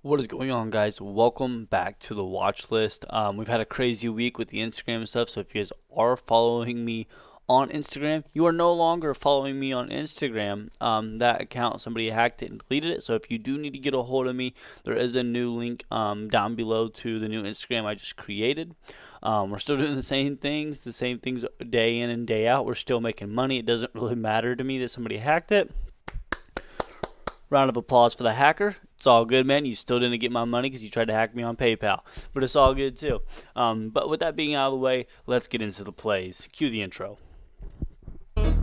What is going on, guys? Welcome back to the watch list. We've had a crazy week with the Instagram and stuff, so if you guys are following me on Instagram, you are no longer following me on Instagram. That account, somebody hacked it and deleted it, so if you do need to get a hold of me, there is a new link down below to the new Instagram I just created. We're still doing the same things day in and day out. We're still making money. It doesn't really matter to me that somebody hacked it. Round of applause for the hacker. It's all good, man. You still didn't get my money because you tried to hack me on PayPal. But it's all good, too. But with that being out of the way, let's get into the plays. Cue the intro. I've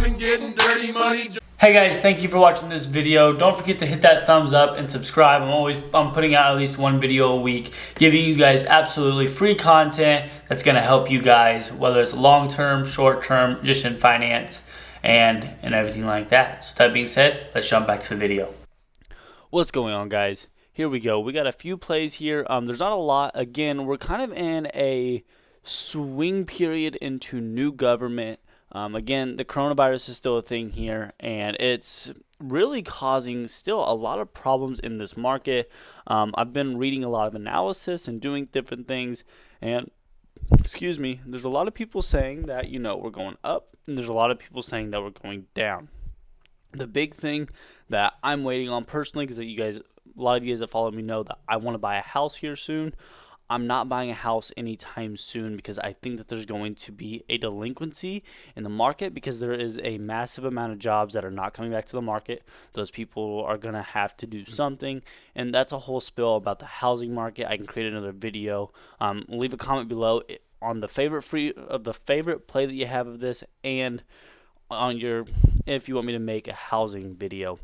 been getting dirty money. Hey guys, thank you for watching this video. Don't forget to hit that thumbs up and subscribe. I'm putting out at least one video a week, giving you guys absolutely free content that's going to help you guys, whether it's long-term, short-term, just in finance. And everything like that. So with that being said, let's jump back to the video. What's going on, guys? Here we go. We got a few plays here. There's not a lot. Again, we're kind of in a swing period into new government. Again, the coronavirus is still a thing here, and it's really causing still a lot of problems in this market. I've been reading a lot of analysis and doing different things, and there's a lot of people saying that, we're going up, and there's a lot of people saying that we're going down. The big thing that I'm waiting on personally, because a lot of you guys that follow me know that I want to buy a house here soon. I'm not buying a house anytime soon because I think that there's going to be a delinquency in the market because there is a massive amount of jobs that are not coming back to the market. Those people are going to have to do something, and that's a whole spill about the housing market. I can create another video. Leave a comment below on the favorite play that you have of this, and on if you want me to make a housing video.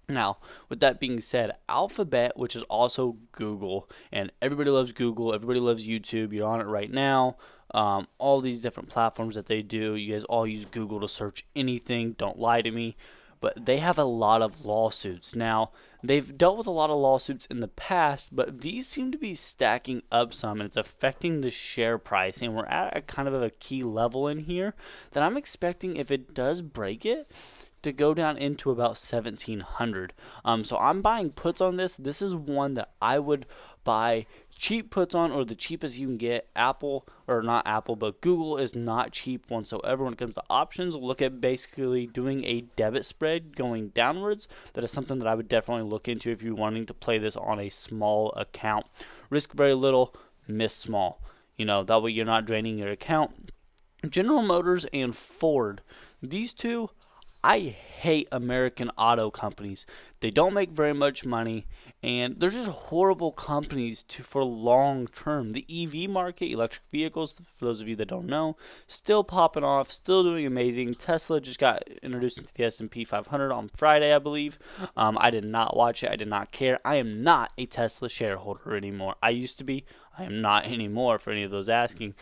Now, with that being said, Alphabet, which is also Google, and everybody loves Google, everybody loves YouTube, you're on it right now, all these different platforms that they do, you guys all use Google to search anything, don't lie to me, but they have a lot of lawsuits. Now, they've dealt with a lot of lawsuits in the past, but these seem to be stacking up some, and it's affecting the share price, and we're at a kind of a key level in here that I'm expecting, if it does break it, to go down into about 1700. So I'm buying puts on this. This is one that I would buy cheap puts on, or the cheapest you can get. But Google is not cheap whatsoever when it comes to options. Look at basically doing a debit spread going downwards. That is something that I would definitely look into if you're wanting to play this on a small account. Risk very little, miss small. That way you're not draining your account. General Motors and Ford, these two, I hate American auto companies. They don't make very much money, and they're just horrible companies for long term. The EV market, electric vehicles, for those of you that don't know, still popping off, still doing amazing. Tesla just got introduced into the S&P 500 on Friday, I believe. I did not watch it. I did not care. I am not a Tesla shareholder anymore. I used to be. I am not anymore, for any of those asking.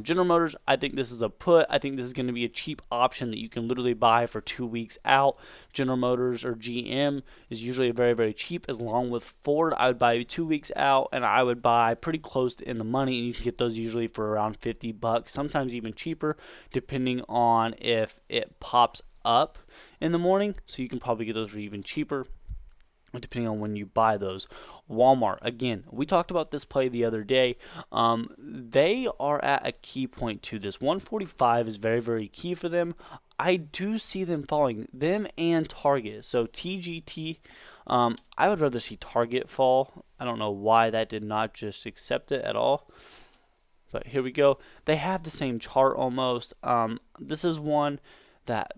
General Motors, I think this is a put. I think this is going to be a cheap option that you can literally buy for 2 weeks out. General Motors or GM is usually very, very cheap. Along with Ford, I would buy 2 weeks out, and I would buy pretty close to in the money, and you can get those usually for around $50, sometimes even cheaper, depending on if it pops up in the morning. So you can probably get those for even cheaper, depending on when you buy those. Walmart, again, we talked about this play the other day. They are at a key point to this. 145 is very, very key for them. I do see them falling, them and Target. So TGT, I would rather see Target fall. I don't know why that did not just accept it at all. But here we go. They have the same chart almost. This is one that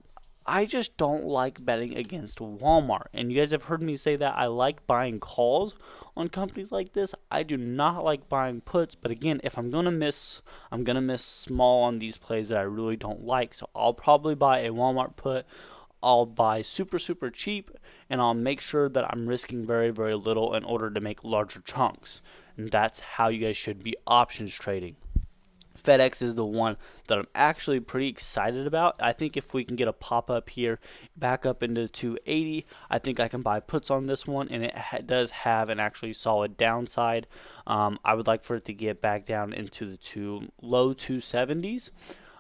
I just don't like betting against Walmart. And you guys have heard me say that I like buying calls on companies like this. I do not like buying puts. But again, if I'm going to miss, I'm going to miss small on these plays that I really don't like. So I'll probably buy a Walmart put. I'll buy super, super cheap. And I'll make sure that I'm risking very, very little in order to make larger chunks. And that's how you guys should be options trading. Fedex is the one that I'm actually pretty excited about. I think if we can get a pop-up here, back up into 280, I think I can buy puts on this one, and it does have an actually solid downside. I would like for it to get back down into the low 270s.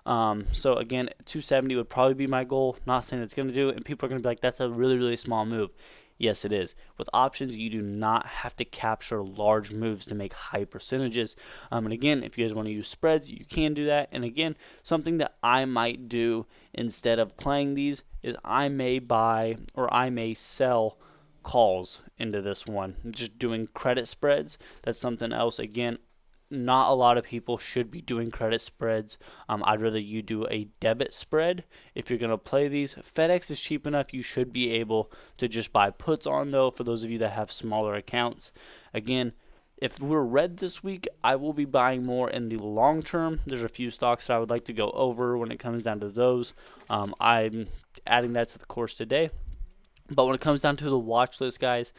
So again, 270 would probably be my goal. Not saying it's going to do it, and people are going to be like, that's a really, really small move. Yes, it is. With options, you do not have to capture large moves to make high percentages. And again, if you guys want to use spreads, you can do that. And again, something that I might do instead of playing these is I may buy or I may sell calls into this one. Just doing credit spreads. That's something else. Again, not a lot of people should be doing credit spreads. I'd rather you do a debit spread if you're going to play these. Fedex is cheap enough. You should be able to just buy puts on, though, for those of you that have smaller accounts. Again, if we're red this week, I will be buying more in the long term. There's a few stocks that I would like to go over when it comes down to those. I'm adding that to the course today. But when it comes down to the watch list, guys,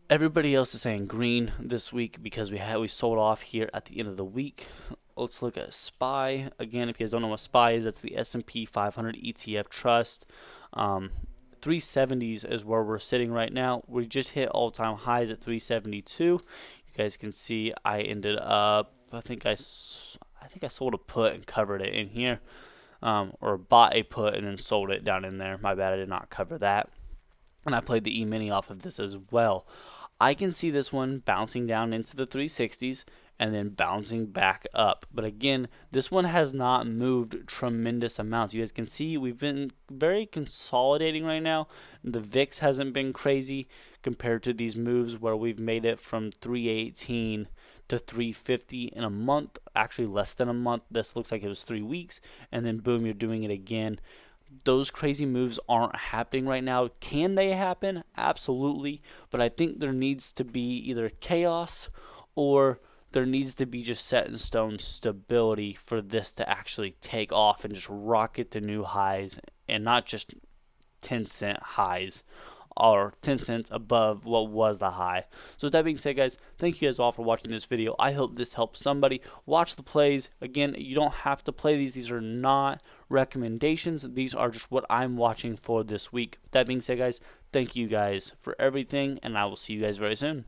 everybody else is saying green this week because we sold off here at the end of the week. Let's look at SPY. Again, if you guys don't know what SPY is, that's the S&P 500 ETF Trust. 370s is where we're sitting right now. We just hit all-time highs at 372. You guys can see I ended up, I think I sold a put and covered it in here. Or bought a put and then sold it down in there. My bad, I did not cover that. And I played the E-mini off of this as well. I can see this one bouncing down into the 360s and then bouncing back up. But again, this one has not moved tremendous amounts. You guys can see we've been very consolidating right now. The VIX hasn't been crazy compared to these moves where we've made it from 318 to 350 in a month. Actually, less than a month. This looks like it was 3 weeks. And then boom, you're doing it again. Those crazy moves aren't happening right now. Can they happen? Absolutely. But I think there needs to be either chaos or there needs to be just set in stone stability for this to actually take off and just rocket to new highs, and not just 10-cent highs or 10 cents above what was the high. So with that being said, guys, thank you guys all for watching this video. I hope this helps somebody. Watch the plays. Again, you don't have to play these. These are not recommendations. These are just what I'm watching for this week. With that being said, guys, thank you guys for everything, and I will see you guys very soon.